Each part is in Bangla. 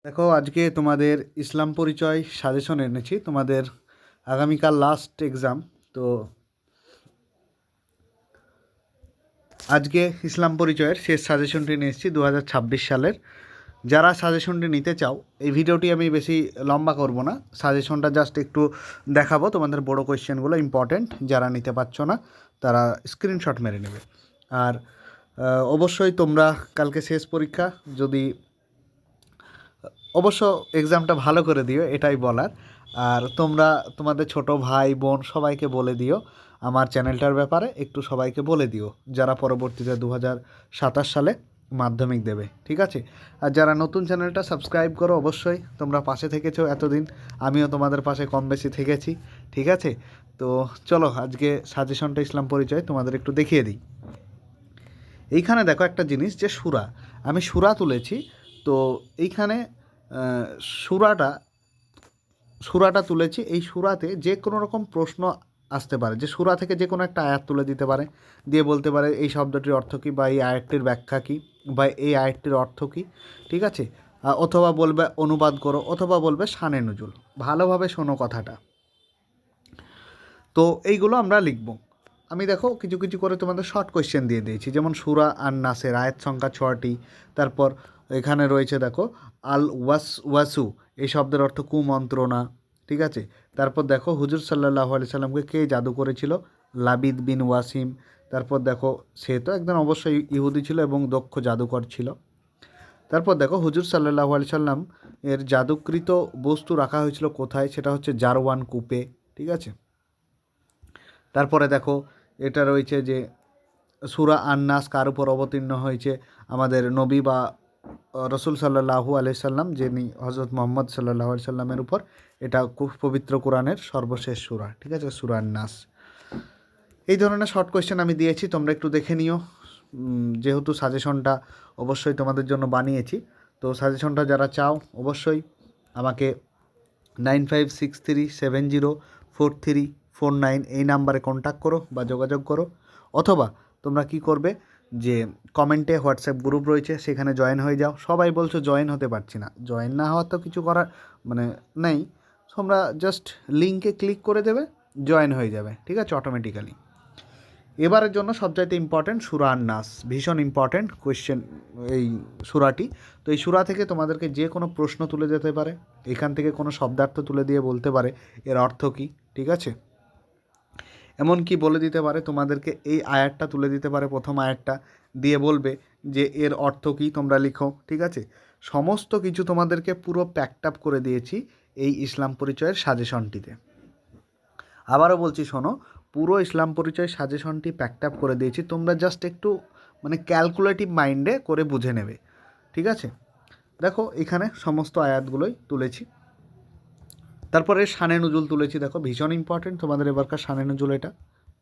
দেখো আজকে তোমাদের ইসলাম পরিচয় সাজেশন এনেছি তোমাদের আগামীকাল লাস্ট এক্সাম। তো আজকে ইসলাম পরিচয়ের শেষ সাজেশনটি নিয়ে এসেছি 2026 সালের। যারা সাজেশনটি নিতে চাও, এই ভিডিওটি আমি বেশি লম্বা করব না, সাজেশনটা জাস্ট একটু দেখাবো। তোমাদের বড় কোয়েশ্চেনগুলো ইম্পর্টেন্ট, যারা নিতে পারছো না তারা স্ক্রিনশট মেরে নেবে। আর অবশ্যই তোমরা কালকে শেষ পরীক্ষা, যদি অবশ্য এক্সামটা ভালো করে দিও, এটাই বলার। আর তোমরা তোমাদের ছোট ভাই বোন সবাইকে বলে দিও আমার চ্যানেলটার ব্যাপারে, একটু সবাইকে বলে দিও যারা পরবর্তীতে 2027 সালে মাধ্যমিক দেবে, ঠিক আছে? আর যারা নতুন চ্যানেলটা সাবস্ক্রাইব করো, অবশ্যই তোমরা পাশে থেকেছো এতদিন, আমিও তোমাদের পাশে কম বেশি থেকেছি, ঠিক আছে? তো চলো আজকে সাজেশনটা ইসলাম পরিচয় তোমাদের একটু দেখিয়ে দিই। এইখানে দেখো একটা জিনিস, যে সূরা, আমি সূরা তুলেছি। তো এইখানে সূরাটা সূরাটা তুলেছি। এই সূরাতে যে কোনো রকম প্রশ্ন আসতে পারে, যে সূরা থেকে যে কোনো একটা আয়াত তুলে দিতে পারে, দিয়ে বলতে পারে এই শব্দটির অর্থ কী, বা এই আয়াতটির ব্যাখ্যা কী, বা এই আয়াতটির অর্থ কী, ঠিক আছে? অথবা বলবে অনুবাদ করো, অথবা বলবে শানে নুজুল। ভালোভাবে শোনো কথাটা। তো এইগুলো আমরা লিখব। আমি দেখো কিছু কিছু করে তোমাদের শর্ট কোয়েশ্চেন দিয়ে দিয়েছি, যেমন সূরা আন নাসের আয়াত সংখ্যা 6টি। তারপর এখানে রয়েছে দেখো আল ওয়াসু, এই শব্দের অর্থ কুমন্ত্রণা, ঠিক আছে? তারপর দেখো হুজুর সাল্লাল্লাহু আলাইহি সাল্লামকে কে জাদু করেছিল? লাবিদ বিন ওয়াসিম। তারপর দেখো সে তো একদম অবশ্যই ইহুদি ছিল এবং দক্ষ জাদুকর ছিল। তারপর দেখো হুজুর সাল্লাল্লাহু আলাইহি সাল্লাম এর জাদুকৃত বস্তু রাখা হয়েছিল কোথায়? সেটা হচ্ছে জারওয়ান কূপে, ঠিক আছে? তারপরে দেখো এটা রয়েছে যে সূরা আন-নাস কার উপর অবতীর্ণ হয়েছে? আমাদের নবী বা রসুল সাল্লাল্লাহু আলাইহি সাল্লাম, যিনি হজরত মুহাম্মদ সাল্লাল্লাহু আলাইহি সাল্লামের উপর। এটা খুব পবিত্র কোরআনের সর্বশেষ সূরা, ঠিক আছে? সূরা আন-নাস। এই ধরনের শর্ট কোয়েশ্চেন আমি দিয়েছি, তোমরা একটু দেখে নিও। যেহেতু সাজেশনটা অবশ্যই তোমাদের জন্য বানিয়েছি, তো সাজেশনটা যারা চাও অবশ্যই আমাকে 9563704349 এই নাম্বারে কন্ট্যাক্ট করো বা যোগাযোগ করো। অথবা তোমরা কি করবে, যে কমেন্টে হোয়াটসঅ্যাপ গ্রুপ রয়েছে, সেখানে জয়েন হয়ে যাও। সবাই বলছো জয়েন হতে পারছি না, জয়েন না হওয়ার তো কিছু করার মানে নেই। তোমরা জাস্ট লিঙ্কে ক্লিক করে দেবে, জয়েন হয়ে যাবে, ঠিক আছে? অটোমেটিক্যালি। এবারের জন্য সবচাইতে ইম্পর্ট্যান্ট সূরা আন-নাস, ভীষণ ইম্পর্ট্যান্ট কোয়েশ্চেন এই সূরাটি। তো এই সূরা থেকে তোমাদেরকে যে কোনো প্রশ্ন তুলে যেতে পারে, এখান থেকে কোনো শব্দার্থ তুলে দিয়ে বলতে পারে এর অর্থ কী, ঠিক আছে? এমনকি বলে দিতে পারে তোমাদেরকে, এই আয়াতটা তুলে দিতে পারে, প্রথম আয়াতটা দিয়ে বলবে যে এর অর্থ কী, তোমরা লিখো, ঠিক আছে? সমস্ত কিছু তোমাদেরকে পুরো প্যাকড আপ করে দিয়েছি এই ইসলাম পরিচয়ের সাজেশনটিতে। আবারও বলছি, শোনো, পুরো ইসলাম পরিচয় সাজেশনটি প্যাকড আপ করে দিয়েছি, তোমরা জাস্ট একটু মানে ক্যালকুলেটিভ মাইন্ডে করে বুঝে নেবে, ঠিক আছে? দেখো এখানে সমস্ত আয়াতগুলোই তুলেছি। তারপরে শানে নুজুল তুলেছি, দেখো ভীষণ ইম্পর্টেন্ট তোমাদের এবারকার শানে নুজুল এটা,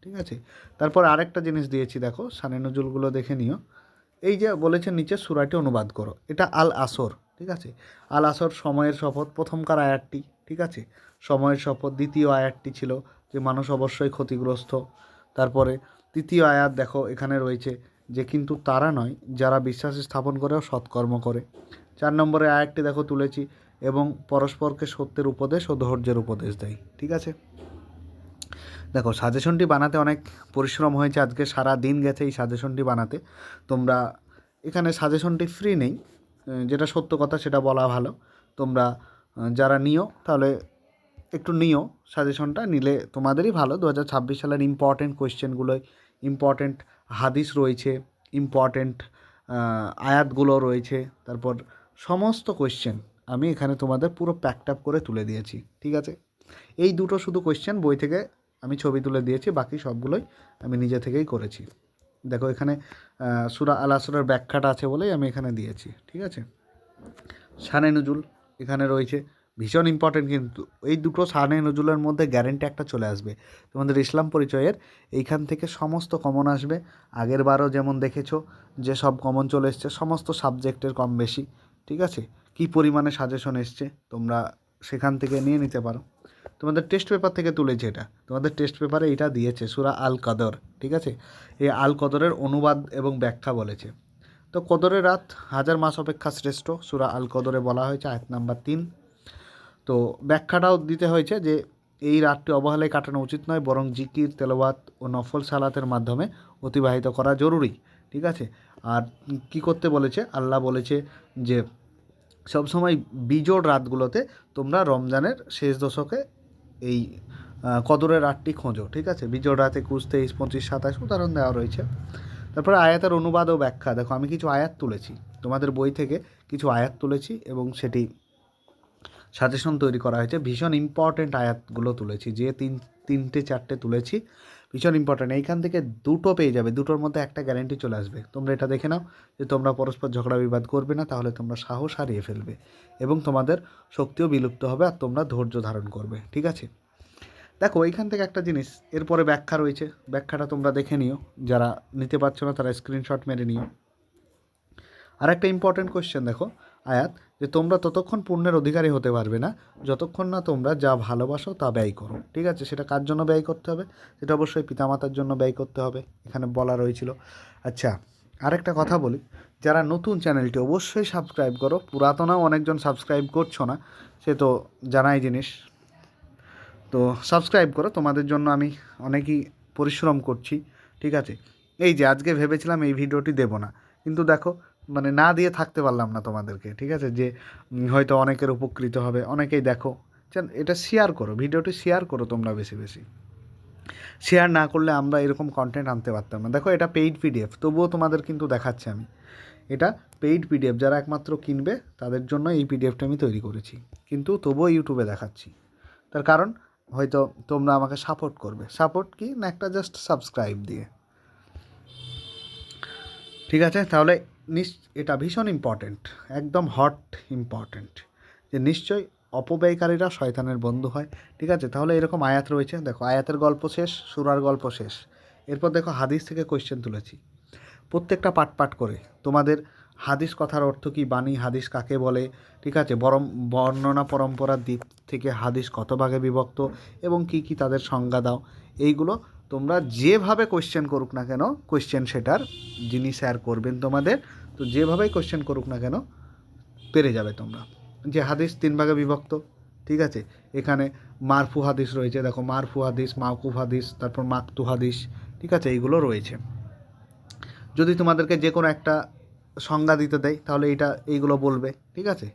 ঠিক আছে? তারপর আরেকটা জিনিস দিয়েছি, দেখো শানে নুজুলগুলো দেখে নিও। এই যে বলেছে নিচে সূরাটি অনুবাদ করো, এটা আল আসর, ঠিক আছে? আল আসর সময়ের শপথ, প্রথমকার আয়াতটি, ঠিক আছে? সময়ের শপথ। দ্বিতীয় আয়াতটি ছিল যে মানুষ অবশ্যই ক্ষতিগ্রস্ত। তারপরে তৃতীয় আয়াত দেখো এখানে রয়েছে যে কিন্তু তারা নয় যারা বিশ্বাস স্থাপন করে ও সৎকর্ম করে। 4 নম্বরে আয়াতটি দেখো তুলেছি, এবং পরস্পরকে সত্যের উপদেশ ও ধৈর্যের উপদেশ দেয়, ঠিক আছে? দেখো সাজেশনটি বানাতে অনেক পরিশ্রম হয়েছে, আজকে সারা দিন গেছে এই সাজেশনটি বানাতে। তোমরা এখানে সাজেশনটি ফ্রি নেই, যেটা সত্য কথা সেটা বলা ভালো। তোমরা যারা নিও তাহলে একটু নিও, সাজেশনটা নিলে তোমাদেরই ভালো। 2026 সালের ইম্পর্টেন্ট কোয়েশ্চেনগুলোয় ইম্পর্টেন্ট হাদিস রয়েছে, ইম্পর্টেন্ট আয়াতগুলো রয়েছে। তারপর সমস্ত কোয়েশ্চেন আমি এখানে তোমাদের পুরো প্যাকড আপ করে তুলে দিয়েছি, ঠিক আছে? এই দুটো শুধু কোয়েশ্চেন বই থেকে আমি ছবি তুলে দিয়েছি, বাকি সবগুলোই আমি নিজে থেকেই করেছি। দেখো এখানে সূরা আল আসরের ব্যাখ্যাটা আছে বলেই আমি এখানে দিয়েছি, ঠিক আছে? শানে নুজুল এখানে রয়েছে, ভীষণ ইম্পর্টেন্ট, কিন্তু এই দুটো শানে নজরুলের মধ্যে গ্যারেন্টি একটা চলে আসবে তোমাদের ইসলাম পরিচয়ের। এইখান থেকে সমস্ত কমন আসবে। আগের বারও যেমন দেখেছো যে সব কমন চলে এসছে সমস্ত সাবজেক্টের কম বেশি, ঠিক আছে? কী পরিমাণে সাজেশন এসছে তোমরা সেখান থেকে নিয়ে নিতে পারো। তোমাদের টেস্ট পেপার থেকে তুলেছে এটা, তোমাদের টেস্ট পেপারে এটা দিয়েছে সূরা আল কদর, ঠিক আছে? এই আল কদরের অনুবাদ এবং ব্যাখ্যা বলেছে। তো কদরের রাত 1000 মাস অপেক্ষা শ্রেষ্ঠ, সূরা আল কদরে বলা হয়েছে, আয়াত নাম্বার 3। তো ব্যাখ্যাটাও দিতে হয়েছে যে এই রাতটি অবহেলায় কাটানো উচিত নয়, বরং জিকির, তেলাওয়াত ও নফল সালাতের মাধ্যমে অতিবাহিত করা জরুরি। ঠিক আছে। আর কি করতে বলেছে? আল্লাহ বলেছে যে সবসময় বিজোড় রাতগুলোতে তোমরা রমজানের শেষ দশকে এই কদরের রাতটি খোঁজো। ঠিক আছে। বিজোড় রাতে 21, 23, 25, 27 উদাহরণ দেওয়া রয়েছে। তারপরে আয়াতের অনুবাদ ও ব্যাখ্যা। দেখো আমি কিছু আয়াত তুলেছি, তোমাদের বই থেকে কিছু আয়াত তুলেছি এবং সেটি সাজেশন তৈরি করা হয়েছে। ভীষণ ইম্পর্টেন্ট আয়াতগুলো তুলেছি, যে তিনটে চারটে তুলেছি ভীষণ ইম্পর্টেন্ট। এইখান থেকে দুটো পেয়ে যাবে, দুটোর মধ্যে একটা গ্যারেন্টি চলে আসবে। তোমরা এটা দেখে নাও যে তোমরা পরস্পর ঝগড়া বিবাদ করবে না, তাহলে তোমরা সাহস হারিয়ে ফেলবে এবং তোমাদের শক্তিও বিলুপ্ত হবে আর তোমরা ধৈর্য ধারণ করবে। ঠিক আছে। দেখো এইখান থেকে একটা জিনিস, এরপরে ব্যাখ্যা রয়েছে, ব্যাখ্যাটা তোমরা দেখে নিও, যারা নিতে পারছো না তারা স্ক্রিনশট মেরে নিও। আর একটা ইম্পর্টেন্ট কোয়েশ্চেন দেখো আয়াত, যে তোমরা ততক্ষণ পুণ্যের অধিকারী হতে পারবে না যতক্ষণ না তোমরা যা ভালোবাসো তা ব্যয় করো। ঠিক আছে। সেটা কার জন্য ব্যয় করতে হবে? সেটা অবশ্যই পিতামাতার জন্য ব্যয় করতে হবে, এখানে বলা রয়েছিল। আচ্ছা, আরেকটা কথা বলি, যারা নতুন চ্যানেলটি অবশ্যই সাবস্ক্রাইব করো, পুরাতনাও অনেকজন সাবস্ক্রাইব করছো না, সে তো জানাই জিনিস। তো সাবস্ক্রাইব করো, তোমাদের জন্য আমি অনেকই পরিশ্রম করছি। ঠিক আছে। এই যে আজকে ভেবেছিলাম এই ভিডিওটি দেব না, কিন্তু দেখো মানে না দিয়ে থাকতে পারলাম না তোমাদেরকে। ঠিক আছে। যে হয়তো অনেকের উপকৃত হবে, অনেকেই দেখো। এটা শেয়ার করো, ভিডিওটি শেয়ার করো তোমরা বেশি বেশি। শেয়ার না করলে আমরা এরকম কন্টেন্ট আনতে পারতাম না। দেখো এটা পেইড পিডিএফ, তবুও তোমাদের কিন্তু দেখাচ্ছি আমি, এটা পেইড পিডিএফ। যারা একমাত্র কিনবে তাদের জন্য এই পিডিএফটা আমি তৈরি করেছি, কিন্তু তবুও ইউটিউবে দেখাচ্ছি। তার কারণ হয়তো তোমরা আমাকে সাপোর্ট করবে। সাপোর্ট কি না, একটা জাস্ট সাবস্ক্রাইব দিয়ে। ঠিক আছে। তাহলে এটা ভীষণ ইম্পর্ট্যান্ট, একদম হট ইম্পর্ট্যান্ট, যে নিশ্চয়ই অপব্যয়কারীরা শয়তানের বন্ধু হয়। ঠিক আছে। তাহলে এরকম আয়াত রয়েছে, দেখো আয়াতের গল্প শেষ, সূরার গল্প শেষ। এরপর দেখো হাদিস থেকে কোয়েশ্চেন তুলেছি, প্রত্যেকটা পাট পাট করে তোমাদের হাদিস কথার অর্থ কী, বাণী হাদিস কাকে বলে। ঠিক আছে। বর্ণনা পরম্পরার দিক থেকে হাদিস কত ভাগে বিভক্ত এবং কি কি তাদের সংজ্ঞা দাও। এইগুলো তোমরা যেভাবে কোয়েশ্চেন করুক না কেন, কোয়েশ্চেন সেটার যিনি স্যার করবেন তোমাদের, তো যেভাবেই কোয়েশ্চেন করুক না কেন পেরে যাবে তোমরা। যে হাদিস 3 ভাগে বিভক্ত। ঠিক আছে। এখানে মারফু হাদিস রয়েছে, দেখো মারফু হাদিস, মাওকুফ হাদিস, তারপর মাকতু হাদিস। ঠিক আছে। এইগুলো রয়েছে। যদি তোমাদেরকে যে কোনো একটা সংজ্ঞা দিতে দেয় তাহলে এইগুলো বলবে। ঠিক আছে।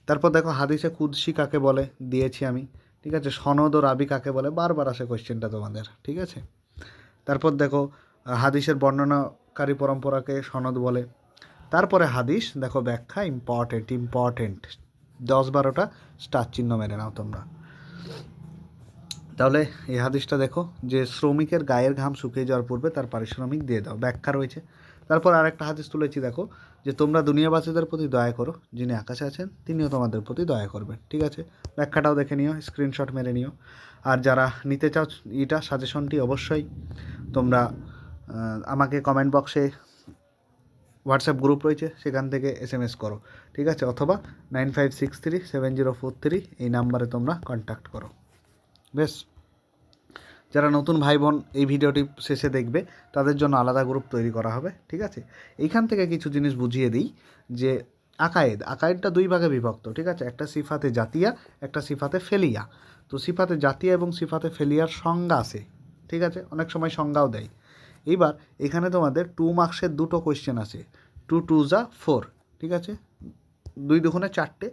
তারপর দেখো হাদিসে কুদসি কাকে বলে দিয়েছি আমি। ঠিক আছে। সনদ ও রাবি কাকে বলে, বারবার আসে কোয়েশ্চেনটা তোমাদের। ঠিক আছে। তারপর দেখো হাদিসের বর্ণনাকারী পরম্পরাকে সনদ বলে। তারপরে হাদিস দেখো ব্যাখ্যা, ইম্পর্টেন্ট 10-12টা স্টার চিহ্ন মেরে নাও তোমরা। তাহলে এই হাদিসটা দেখো, যে শ্রমিকের গায়ের ঘাম শুকিয়ে যাওয়ার পূর্বে তার পারিশ্রমিক দিয়ে দাও, ব্যাখ্যা রয়েছে। তারপর আরেকটা হাদিস তুলেছি দেখো, যে তোমরা দুনিয়াবাসীদের প্রতি দয়া করো, যিনি আকাশে আছেন তিনিও তোমাদের প্রতি দয়া করবেন। ঠিক আছে। ব্যাখ্যাটাও দেখে নিও, স্ক্রিনশট মেরে নিও। আর যারা নিতে চাও এটা সাজেশনটি, অবশ্যই তোমরা আমাকে কমেন্ট বক্সে হোয়াটসঅ্যাপ গ্রুপ রয়েছে, সেখান থেকে SMS করো। ঠিক আছে। অথবা 95637043 এই নাম্বারে তোমরা কন্ট্যাক্ট করো। বেশ, যারা নতুন ভাই বোন এই ভিডিওটি শেষে দেখবে তাদের জন্য আলাদা গ্রুপ তৈরি করা হবে। ঠিক আছে। এইখান থেকে কিছু জিনিস বুঝিয়ে দিই, যে আকায়েদটা 2 ভাগে বিভক্ত। ঠিক আছে। একটা সিফাতে জাতিয়া, একটা সিফাতে ফেলিয়া। তো সিফাতে জাতিয়া এবং সিফাতে ফেলিয়ার সংজ্ঞা আছে। ঠিক আছে। অনেক সময় সংজ্ঞাও দেয়। এইবার এখানে তোমাদের 2 মার্কসের দুটো কোয়েশ্চেন আছে, 2 2 যা 4। ঠিক আছে। 2 দুগুণে 4টে,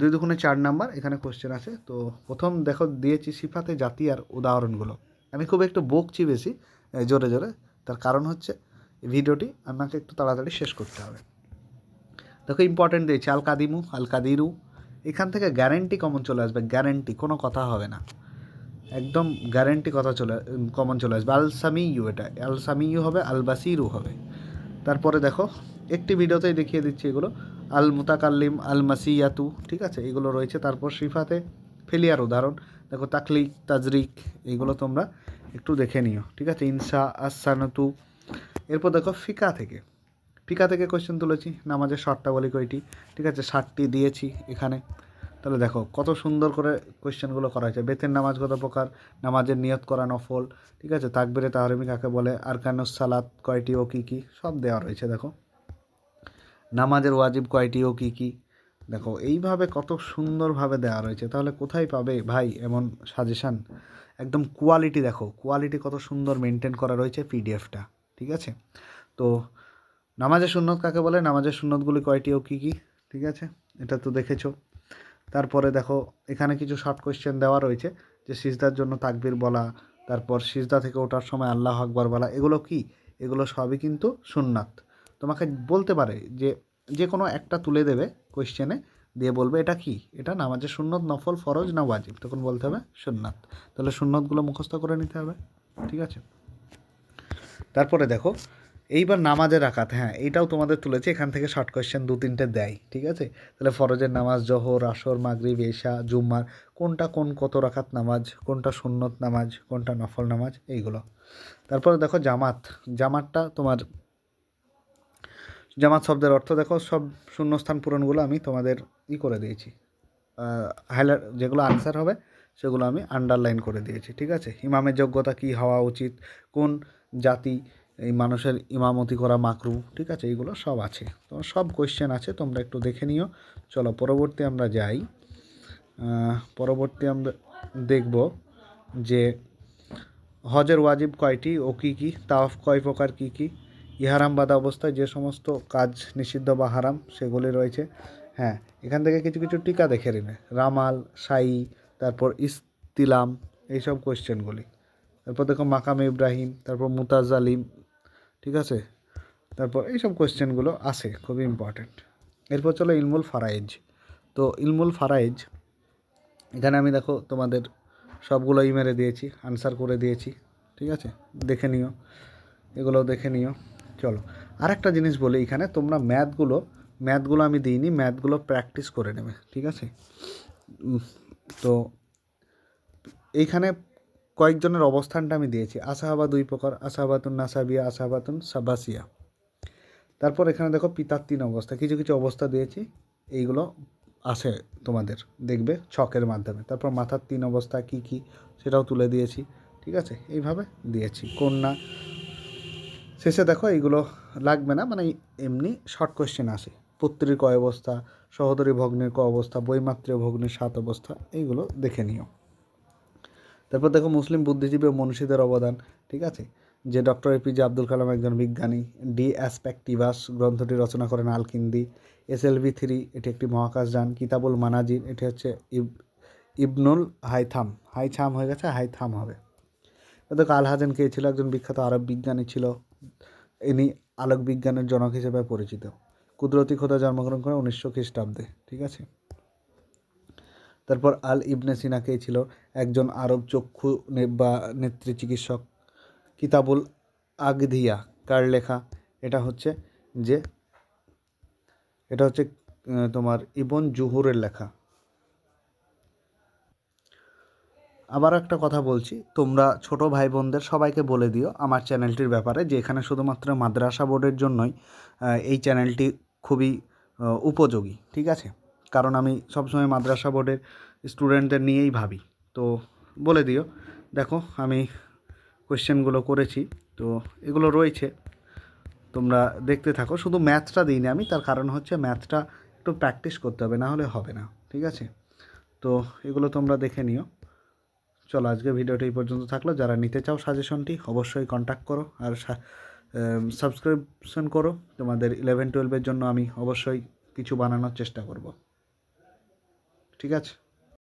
2 দুগুণে 4 নাম্বার এখানে কোয়েশ্চেন আছে। তো প্রথম দেখো দিয়েছি সিফাতে জাতিয়ার উদাহরণগুলো। আমি খুব একটু বকছি বেশি জোরে জোরে, তার কারণ হচ্ছে ভিডিওটি আমাকে একটু তাড়াতাড়ি শেষ করতে হবে। দেখো ইম্পর্টেন্ট দিয়েছি, আল কাদিমু, আল কাদিরু। এখান থেকে গ্যারেন্টি কমন চলে আসবে, গ্যারেন্টি, কোনো কথা হবে না, একদম গ্যারেন্টি কথা কমন চলে আসবে। আল সামিউ, এটা আল সামিউ হবে, আল বাসিরু হবে। তারপরে দেখো একটি ভিডিওতেই দেখিয়ে দিচ্ছি এগুলো, আল মুতাকাল্লিম, আল মাসিয়াতু। ঠিক আছে। এগুলো রয়েছে। তারপর সিফাতে ফেলিয়ার উদাহরণ দেখো, তাকলিক, তাজরিক, এইগুলো তোমরা একটু দেখে নিও। ঠিক আছে। ইনসা, আসানতু। এরপর দেখো ফিকা থেকে কোয়েশ্চেন তুলেছি, নামাজের শর্তাবলী কয়টি। ঠিক আছে। 60টি দিয়েছি এখানে। তাহলে দেখো কত সুন্দর করে কোয়েশ্চেনগুলো করা হয়েছে। বেতের নামাজ কত প্রকার, নামাজের নিয়ত করা নফল। ঠিক আছে। তাকবিরে তাহরিমি কাকে বলে, আরকানুস সালাত কয়টি ও কী কী, সব দেওয়া রয়েছে। দেখো নামাজের ওয়াজিব কয়টি ও কী কী, দেখো এইভাবে কত সুন্দরভাবে দেওয়া রয়েছে। তাহলে কোথায় পাবে ভাই এমন সাজেশান? একদম কোয়ালিটি দেখো, কোয়ালিটি কত সুন্দর মেনটেন করা রয়েছে পিডিএফটা, ঠিক আছে? তো নামাজের সুন্নত কাকে বলে, নামাজের সুন্নতগুলি কয়টি ও কী কী, ঠিক আছে, এটা তো দেখেছো। তারপরে দেখো এখানে কিছু শর্ট কোয়েশ্চেন দেওয়া রয়েছে, যে সিজদার জন্য তাকবীর বলা, তারপর সিজদা থেকে ওঠার সময় আল্লাহ আকবার বলা, এগুলো কি? এগুলো সবই কিন্তু সুন্নাত। তোমাকে বলতে পারে যে যে কোনো একটা তুলে দেবে কোয়েশ্চেনে, দিয়ে বলবে এটা কি, এটা নামাজের সুন্নত, নফল, ফরজ না ওয়াজিব, তখন বলতে হবে সুন্নাত। তাহলে সুন্নতগুলো মুখস্থ করে নিতে হবে, ঠিক আছে? তারপরে দেখো এইবার নামাজের রাকাত, হ্যাঁ এইটাও তোমাদের তুলেছে, এখান থেকে শর্ট কোয়েশ্চেন 2-3টে দেয়, ঠিক আছে? তাহলে ফরজের নামাজ, জোহর, আসর, মাগরিব, এশা, জুম্মার কোনটা কত রাকাত নামাজ, কোনটা সুন্নত নামাজ, কোনটা নফল নামাজ, এইগুলো। তারপরে দেখো জামাত, জামাতটা তোমার, জামাত শব্দের অর্থ দেখো, সব শূন্যস্থান পূরণগুলো আমি তোমাদের করে দিয়েছি, হাইলাইট যেগুলো আনসার হবে সেগুলো আমি আন্ডারলাইন করে দিয়েছি, ঠিক আছে? ইমামের যোগ্যতা কী হওয়া উচিত, কোন জাতি এই মানুষের ইমামতি করা মাকরু, ঠিক আছে? এইগুলো সব আছে, তো সব কোয়েশ্চেন আছে, তোমরা একটু দেখে নিও। চলো পরবর্তী আমরা যাই। পরবর্তী আমরা দেখব যে হজের ওয়াজিব কয়টি ও কী কী, তাওয়াফ কয় প্রকার, কী কী, ইহারাম বাদা অবস্থায় যে সমস্ত কাজ নিষিদ্ধ বা হারাম সেগুলি রয়েছে। হ্যাঁ, এখান থেকে কিছু কিছু টিকা দেখে নেবে, রামাল, সাই, তারপর ইস্তিলাম, এইসব কোয়েশ্চেনগুলি। তারপর দেখো মাকাম ইব্রাহিম, তারপর মুতাজালিম, ঠিক আছে? তারপর এইসব কোয়েশ্চেনগুলো আছে, খুবই ইম্পর্ট্যান্ট। এরপর চলো ইলমুল ফারাইজ। তো ইলমুল ফারাইজ, এখানে আমি দেখো তোমাদের সবগুলোই মেরে দিয়েছি, আনসার করে দিয়েছি, ঠিক আছে? দেখে নিও, এগুলো দেখে নিও। চলো আর একটা জিনিস বলি, এখানে তোমরা ম্যাথগুলো আমি দিইনি, ম্যাথগুলো প্র্যাকটিস করে নেবে, ঠিক আছে? তো এইখানে কয়েকজনের অবস্থানটা আমি দিয়েছি, আসাহাবা 2 প্রকার, আসাহাবাতুন নাসাবিয়া, আসাহাবাতুন সাবাসিয়া। তারপর এখানে দেখো পিতার 3 অবস্থা, কিছু কিছু অবস্থা দিয়েছি, এইগুলো আসে তোমাদের, দেখবে ছকের মাধ্যমে। তারপর মাথার 3 অবস্থা কি কি সেটাও তুলে দিয়েছি, ঠিক আছে? এইভাবে দিয়েছি। কন্যা শেষে দেখো এইগুলো লাগবে না, মানে এমনি শর্ট কোয়েশ্চেন আসে, পুত্রীর কয় অবস্থা, সহোদরী ভগ্নের ক অবস্থা, বৈমাত্রীয় ভগ্নের 7 অবস্থা, এইগুলো দেখে নিও। তারপর দেখো মুসলিম বুদ্ধিজীবী ও মনীষীদের অবদান, ঠিক আছে? যে ডক্টর এপিজে আব্দুল কালাম একজন বিজ্ঞানী। ডি অ্যাসপেক্টিভাস গ্রন্থটি রচনা করেন আল-কিন্দি। SLV-3 এটি একটি মহাকাশযান। কিতাবুল মানাজির এটি হচ্ছে ইবনুল হাইথাম হয়ে গেছে, হাইথাম হবে। দেখো আল-হাজেন কে ছিল, একজন বিখ্যাত আরব বিজ্ঞানী ছিল, ইনি আলোক বিজ্ঞানের জনক হিসেবে পরিচিত। কুদরতি খোদা জন্মগ্রহণ করেন 1900 খ্রিস্টাব্দে, ঠিক আছে? তারপর আল ইবনে সিনা কে ছিল, একজন আরব চক্ষু বা নেত্রী চিকিৎসক। কিতাবুল আগধিয়া কার লেখা, এটা হচ্ছে যে তোমার ইবন জুহুরের লেখা। আবার একটা কথা বলছি, তোমরা ছোট ভাই বোনদের সবাইকে বলে দিও আমার চ্যানেলটির ব্যাপারে, যে এখানে শুধুমাত্র মাদ্রাসা বোর্ডের জন্যই এই চ্যানেলটি খুবই উপযোগী, ঠিক আছে? কারণ আমি সবসময় মাদ্রাসা বোর্ডের স্টুডেন্টদের নিয়েই ভাবি। তো বলে দিও, দেখো আমি কোয়েশ্চেনগুলো করেছি, তো এগুলো রয়েছে, তোমরা দেখতে থাকো। শুধু ম্যাথটা দিইনি আমি, তার কারণ হচ্ছে ম্যাথটা একটু প্র্যাকটিস করতে হবে, না হলে হবে না, ঠিক আছে? তো এগুলো তোমরা দেখে নিও। চলো আজকে ভিডিওটা এই পর্যন্ত থাকলো। যারা নিতে চাও সাজেশনটি অবশ্যই কন্ট্যাক্ট করো, আর সাবস্ক্রিপশন করো। তোমাদের 11-12-এর জন্য আমি অবশ্যই কিছু বানানোর চেষ্টা করব, ঠিক আছে?